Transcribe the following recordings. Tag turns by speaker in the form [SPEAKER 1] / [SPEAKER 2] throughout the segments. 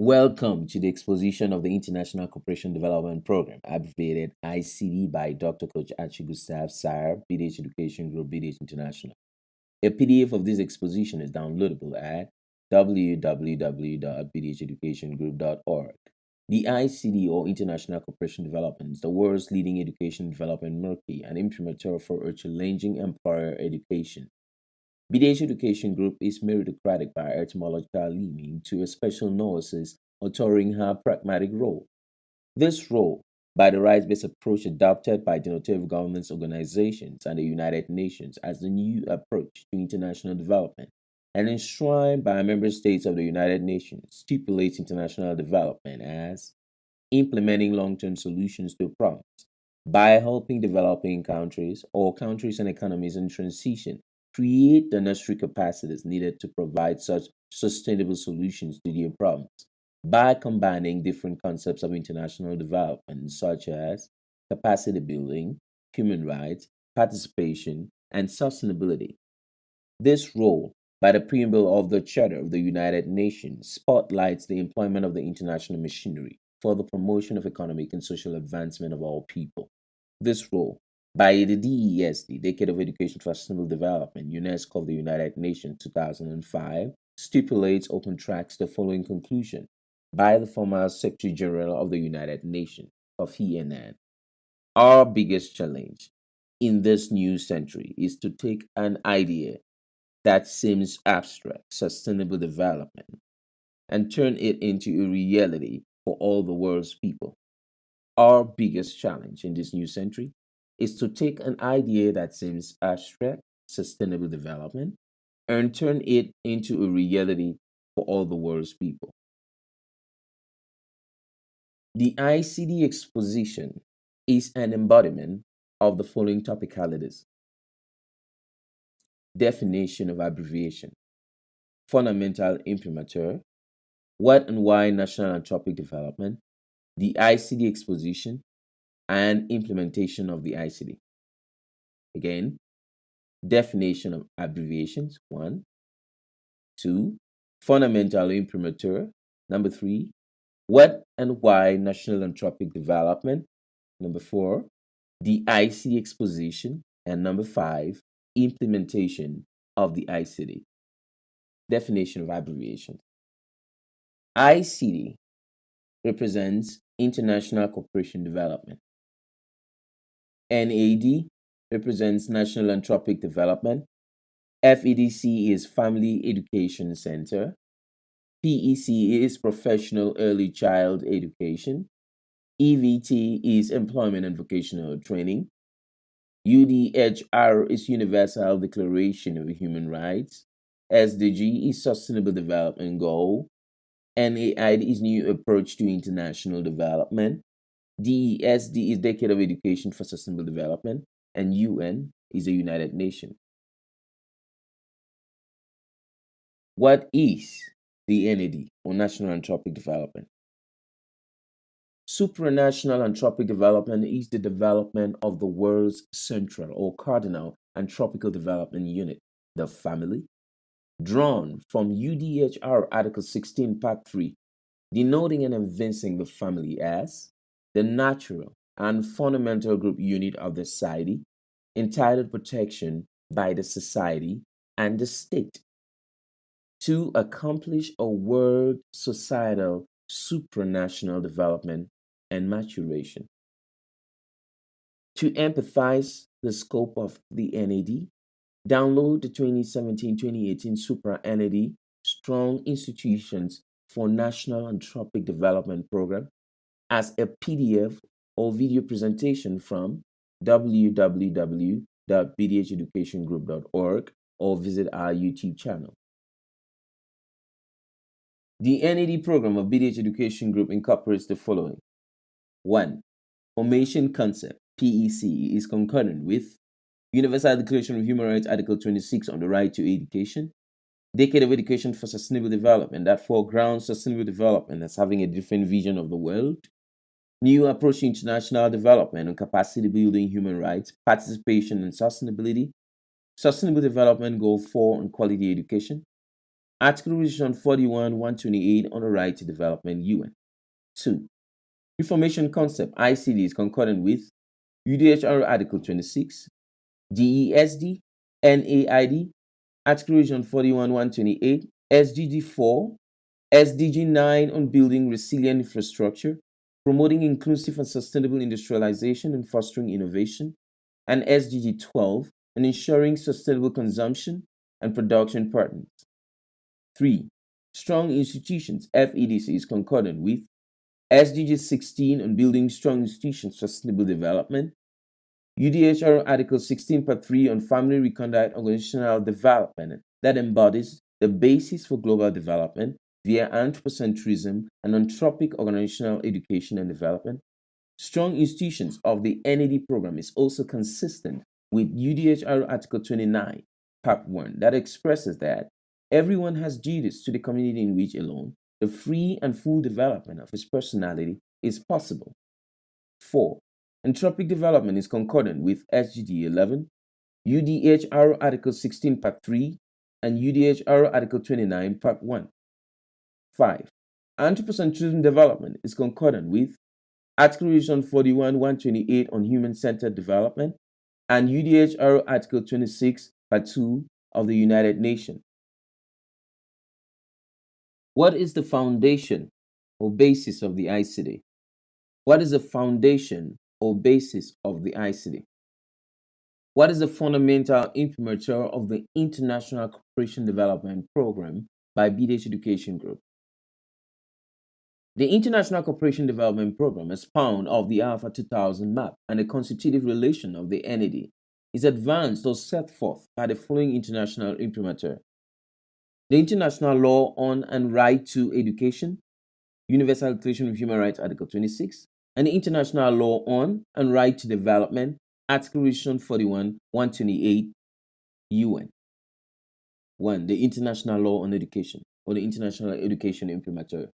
[SPEAKER 1] Welcome to the exposition of the International Cooperation Development Program, abbreviated ICD by Dr. Coach Archie Gustav Sire, BDH Education Group, BDH International. A PDF of this exposition is downloadable at www.bdheducationgroup.org. The ICD, or International Cooperation Development, is the world's leading education development marquee and imprimatur for a challenging employer education. BDH Education Group is meritocratic by etymological leaning to a special noesis authoring her pragmatic role. This role, by the rights-based approach adopted by denotative governments organizations and the United Nations as the new approach to international development, and enshrined by member states of the United Nations, stipulates international development as implementing long-term solutions to problems by helping developing countries or countries and economies in transition create the necessary capacities needed to provide such sustainable solutions to their problems by combining different concepts of international development, such as capacity building, human rights, participation, and sustainability. This role, by the preamble of the Charter of the United Nations, spotlights the employment of the international machinery for the promotion of economic and social advancement of all people. This role, by the DESD, Decade of Education for Sustainable Development, UNESCO of the United Nations 2005, stipulates or contracts the following conclusion by the former Secretary General of the United Nations, Kofi Annan. Our biggest challenge in this new century is to take an idea that seems abstract, sustainable development, and turn it into a reality for all the world's people. Our biggest challenge in this new century is to take an idea that seems abstract, sustainable development, and turn it into a reality for all the world's people. The ICD exposition is an embodiment of the following topicalities. Definition of abbreviation. Fundamental imprimatur. What and why national anthropic development. The ICD exposition and implementation of the ICD. Again, definition of abbreviations, 1. 2. Fundamental imprimatur. Number 3. What and why national anthropic development. Number 4. The ICD exposition. And number 5. Implementation of the ICD. Definition of abbreviations. ICD represents International Cooperation Development. NAD represents National Anthropic Development. FEDC is Family Education Center. PEC is Professional Early Child Education. EVT is Employment and Vocational Training. UDHR is Universal Declaration of Human Rights. SDG is Sustainable Development Goal. NAID is New Approach to International Development. DESD is Decade of Education for Sustainable Development. And UN is the United Nations. What is the NAD, or National Anthropic Development? Supranational anthropic development is the development of the world's central or cardinal anthropical development unit, the family, drawn from UDHR Article 16, Part 3, denoting and evincing the family as the natural and fundamental group unit of the society, entitled protection by the society and the state, to accomplish a world societal supranational development and maturation. To empathize the scope of the NAD, download the 2017-2018 Supra NAD Strong Institutions for National Anthropic Development Program as a PDF or video presentation from www.bdheducationgroup.org or visit our YouTube channel. The NAD program of BDH Education Group incorporates the following. 1. Formation Concept, PEC, is concurrent with Universal Declaration of Human Rights, Article 26 on the right to education, Decade of Education for Sustainable Development that foregrounds sustainable development as having a different vision of the world, New Approach to International Development on Capacity Building, Human Rights, Participation and Sustainability, Sustainable Development Goal 4 on Quality Education, Article Resolution 41, 128 on the right to development, UN. 2. Information concept, ICD, is concordant with UDHR Article 26, DESD, NAID, Article Resolution 41, 128, SDG 4, SDG 9 on building resilient infrastructure, promoting inclusive and sustainable industrialization and fostering innovation, and SDG 12 on ensuring sustainable consumption and production patterns. 3. Strong institutions, FEDC, is concordant with SDG 16 on building strong institutions for sustainable development, UDHR Article 16 Part 3 on family recondite organizational development that embodies the basis for global development via anthropocentrism and anthropic organizational education and development. Strong institutions of the NAD program is also consistent with UDHR Article 29 Part 1 that expresses that everyone has duties to the community in which alone the free and full development of his personality is possible. 4. Anthropic development is concordant with SGD 11, UDHR Article 16 Part 3, and UDHR Article 29 Part 1. 5. Anthropocentrism development is concordant with Article Resolution 41, 128 on human-centered development and UDHR Article 26 Part 2 of the United Nations. What is the foundation or basis of the ICD? What is the foundation or basis of the ICD? What is the fundamental imprimatur of the International Cooperation Development Program by BDH Education Group? The International Cooperation Development Program, as found of the Alpha 2000 map and the constitutive relation of the NAD, is advanced or set forth by the following international imprimatur: the International Law on and Right to Education, Universal Declaration of Human Rights, Article 26, and the International Law on and Right to Development, Article Resolution 41, 128, UN. 1. The International Law on Education, or the International Education Imprimatur.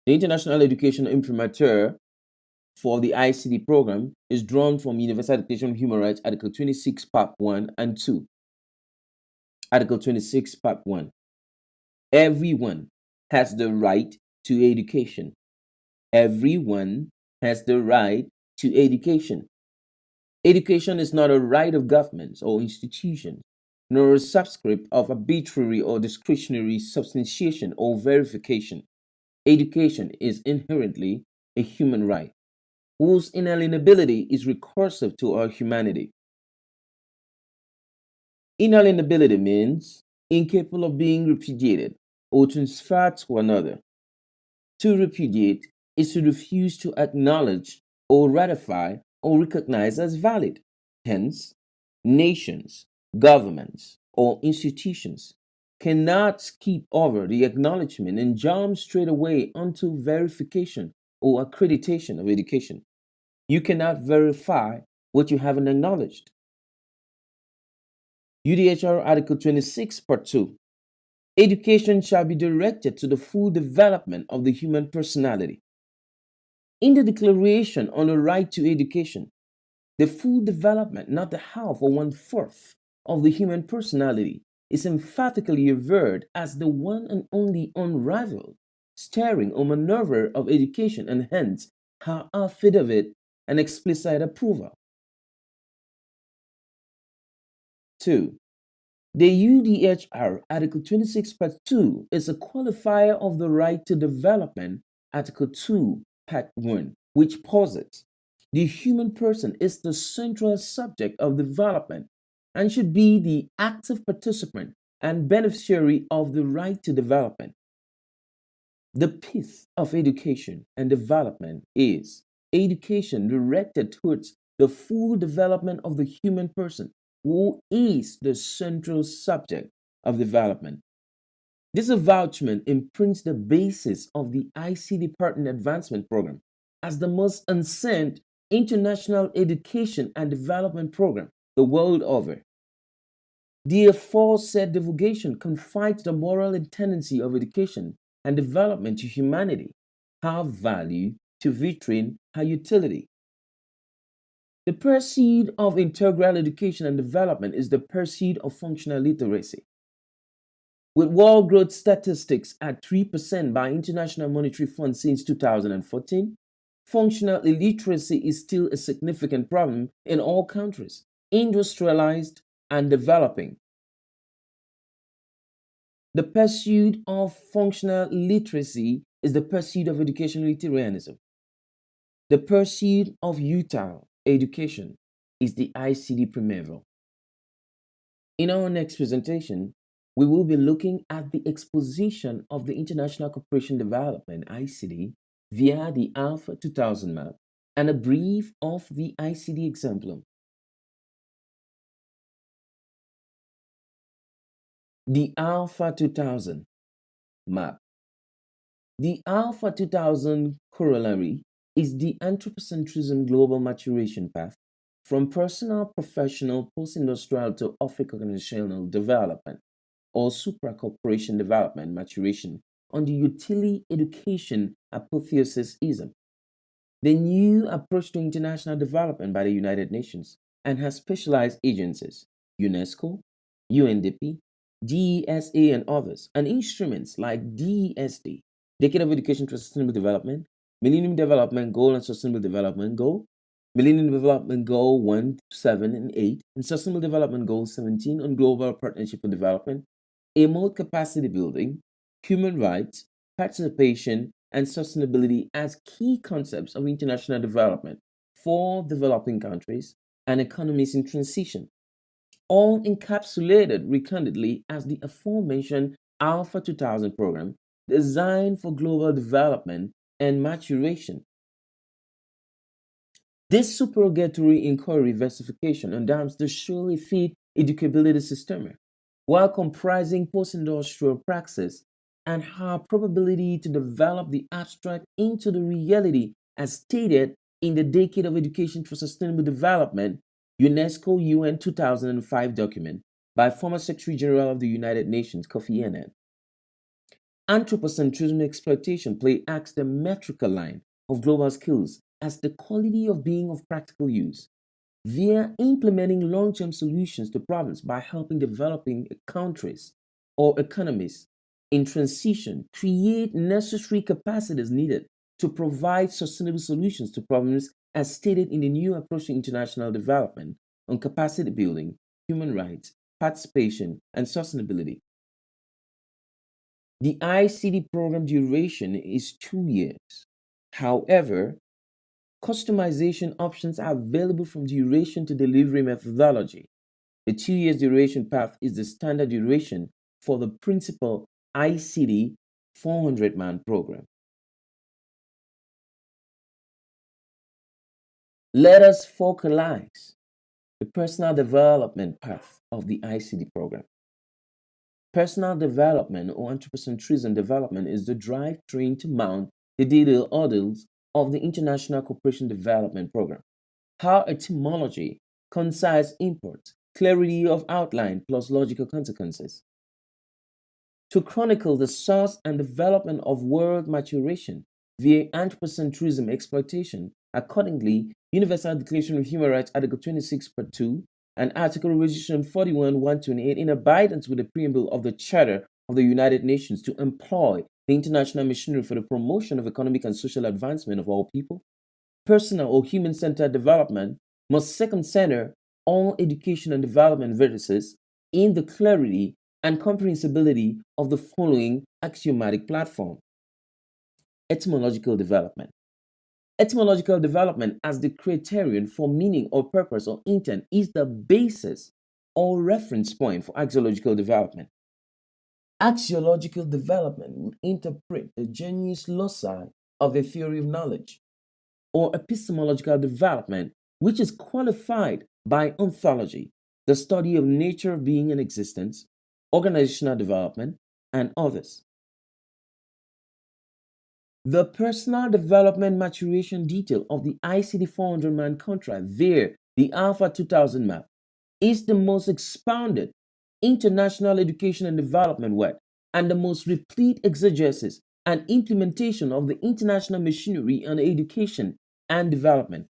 [SPEAKER 1] The International Education Imprimatur for the ICD program is drawn from Universal Declaration of Human Rights, Article 26, Part 1 and 2. Article 26, Part 1. Everyone has the right to education. Everyone has the right to education. Education is not a right of governments or institutions, nor a subscript of arbitrary or discretionary substantiation or verification. Education is inherently a human right, whose inalienability is recursive to our humanity. Inalienability means incapable of being repudiated or transferred to another. To repudiate is to refuse to acknowledge or ratify or recognize as valid. Hence, nations, governments, or institutions cannot skip over the acknowledgement and jump straight away onto verification or accreditation of education. You cannot verify what you haven't acknowledged. UDHR Article 26, Part 2. Education shall be directed to the full development of the human personality. In the Declaration on the Right to Education, the full development, not the half or one-fourth, of the human personality is emphatically averred as the one and only unrivaled steering or maneuver of education, and hence her affidavit and explicit approval. 2. The UDHR Article 26 Part 2 is a qualifier of the right to development, Article 2 Part 1, which posits the human person is the central subject of development and should be the active participant and beneficiary of the right to development. The pith of education and development is education directed towards the full development of the human person, who is the central subject of development. This avouchment imprints the basis of the ICD Partner Advancement Program as the most ancient international education and development program the world over. The aforesaid divulgation confides the moral tendency of education and development to humanity, her value to vitrine, her utility. The pursuit of integral education and development is the pursuit of functional literacy. With world growth statistics at 3% by International Monetary Fund since 2014, functional illiteracy is still a significant problem in all countries, industrialized and developing. The pursuit of functional literacy is the pursuit of educational utilitarianism. The pursuit of util education is the ICD primeval. In our next presentation, we will be looking at the exposition of the International Cooperation Development ICD via the Alpha 2000 map and a brief of the ICD exemplum. The Alpha 2000 map. The Alpha 2000 corollary is the anthropocentrism global maturation path from personal, professional, post-industrial to African-organizational development or supra-corporation development maturation on the utility education apotheosism, the new approach to international development by the United Nations and has specialized agencies, UNESCO, UNDP, DESA, and others, and instruments like DESD, Decade of Education for Sustainable Development, Millennium Development Goal and Sustainable Development Goal, Millennium Development Goal 1, 7, and 8, and Sustainable Development Goal 17 on Global Partnership for Development, emote capacity building, human rights, participation, and sustainability as key concepts of international development for developing countries and economies in transition, all encapsulated recurrently as the aforementioned Alpha 2000 program designed for global development and maturation. This supererogatory inquiry versification undams the surely fit educability system, while comprising post-industrial praxis and her probability to develop the abstract into the reality as stated in the Decade of Education for Sustainable Development, UNESCO UN 2005 document by former Secretary General of the United Nations, Kofi Annan. Anthropocentrism exploitation play acts the metrical line of global skills as the quality of being of practical use via implementing long-term solutions to problems by helping developing countries or economies in transition create necessary capacities needed to provide sustainable solutions to problems as stated in the new approach to international development on capacity building, human rights, participation, and sustainability. The ICD program duration is 2 years. However, customization options are available from duration to delivery methodology. The 2 years duration path is the standard duration for the principal ICD 400-man program. Let us focalize the personal development path of the ICD program. Personal development or anthropocentrism development is the drivetrain to mount the daily hurdles of the International Cooperation Development Program. How etymology, concise import, clarity of outline plus logical consequences. To chronicle the source and development of world maturation via anthropocentrism exploitation, accordingly, Universal Declaration of Human Rights, Article 26, Part 2, and Article Resolution 41, 128, in abidance with the preamble of the Charter of the United Nations to employ the international machinery for the promotion of economic and social advancement of all people, personal or human-centered development must second center all education and development vertices in the clarity and comprehensibility of the following axiomatic platform. Etymological development. Etymological development as the criterion for meaning or purpose or intent is the basis or reference point for axiological development. Axiological development would interpret the genius loci of a theory of knowledge, or epistemological development, which is qualified by ontology, the study of nature, being, and existence, organizational development, and others. The personal development maturation detail of the ICD 400-man contract via the Alpha 2000 map is the most expounded international education and development work and the most replete exegesis and implementation of the international machinery on education and development.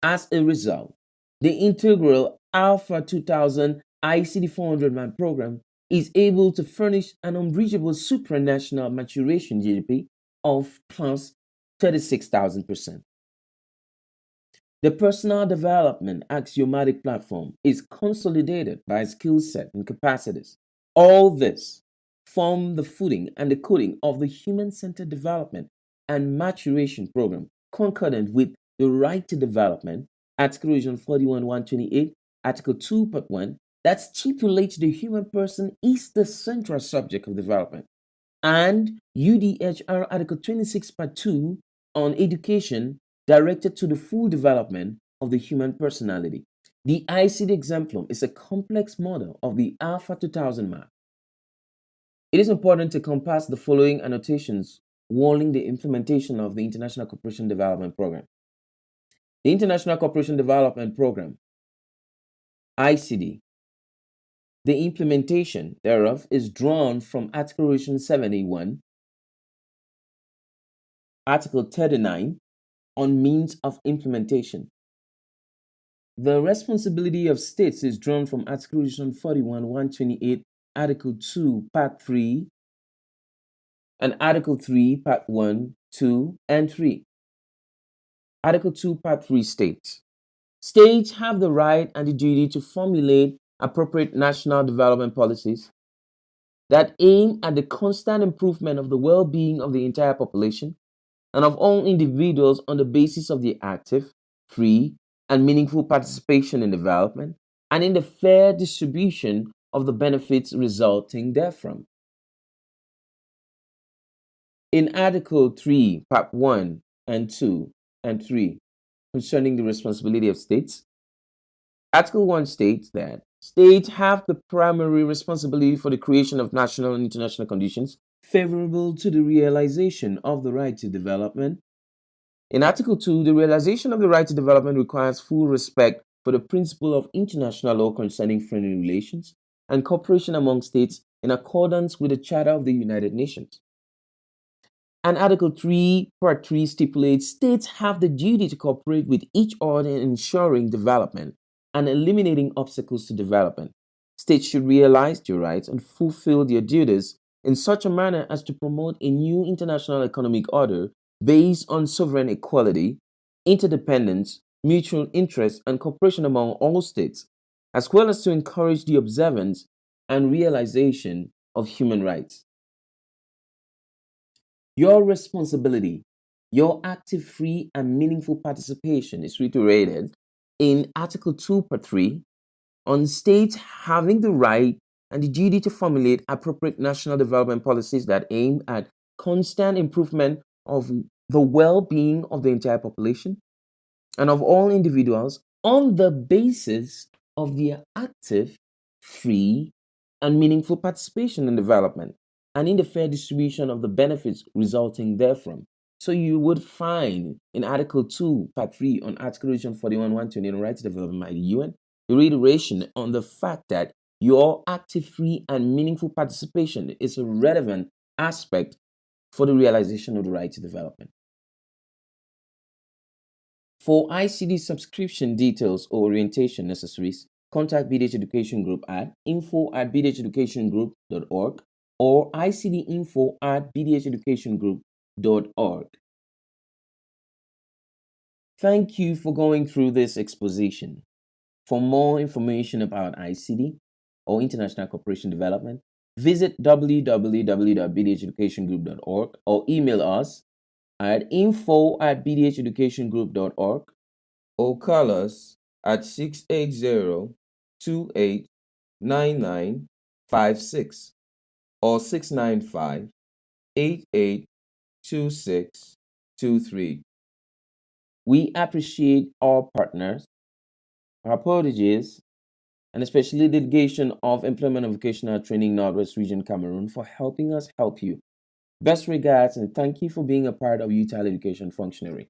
[SPEAKER 1] As a result, the integral Alpha 2000 ICD 400-man program is able to furnish an unbridgeable supranational maturation GDP of plus 36,000%. The personal development axiomatic platform is consolidated by skill set and capacities. All this form the footing and the coding of the human-centered development and maturation program, concordant with the right to development, Article 41-128, Article 2, Part 1, that stipulates the human person is the central subject of development, and UDHR Article 26, Part 2 on education directed to the full development of the human personality. The ICD exemplum is a complex model of the Alpha 2000 map. It is important to compass the following annotations warning the implementation of the International Cooperation Development Program. The International Cooperation Development Program, ICD, the implementation thereof is drawn from Article 71, Article 39 on means of implementation. The responsibility of states is drawn from Article 41-128, Article 2, Part 3, and Article 3, Part 1, 2, and 3. Article 2, Part 3 states, states have the right and the duty to formulate appropriate national development policies that aim at the constant improvement of the well-being of the entire population and of all individuals on the basis of their active, free, and meaningful participation in development and in the fair distribution of the benefits resulting therefrom. In Article 3, Part 1 and 2 and 3, concerning the responsibility of states, Article 1 states that states have the primary responsibility for the creation of national and international conditions favorable to the realization of the right to development. In Article 2, the realization of the right to development requires full respect for the principle of international law concerning friendly relations and cooperation among states in accordance with the Charter of the United Nations. And Article 3, Part 3 stipulates states have the duty to cooperate with each other in ensuring development and eliminating obstacles to development. States should realize their rights and fulfill their duties in such a manner as to promote a new international economic order based on sovereign equality, interdependence, mutual interest, and cooperation among all states, as well as to encourage the observance and realization of human rights. Your responsibility, your active, free, and meaningful participation is reiterated in Article 2, Part 3 on states having the right and the duty to formulate appropriate national development policies that aim at constant improvement of the well-being of the entire population and of all individuals on the basis of their active, free, and meaningful participation in development and in the fair distribution of the benefits resulting therefrom. So you would find in Article 2, Part 3 on Article 41-120 on right to development by the UN, the reiteration on the fact that your active, free, and meaningful participation is a relevant aspect for the realization of the right to development. For ICD subscription details or orientation necessaries, contact BDH Education Group at info@bdheducationgroup.org or icdinfo@bdheducationgroup.org. Thank you for going through this exposition. For more information about ICD or International Cooperation Development, visit www.bdheducationgroup.org or email us at info@bdheducationgroup.org or call us at 680-289956 or 695-882623. We appreciate our partners, our proteges, and especially the delegation of Employment and Vocational Training Northwest Region Cameroon for helping us help you. Best regards and thank you for being a part of Utile Education Functionary.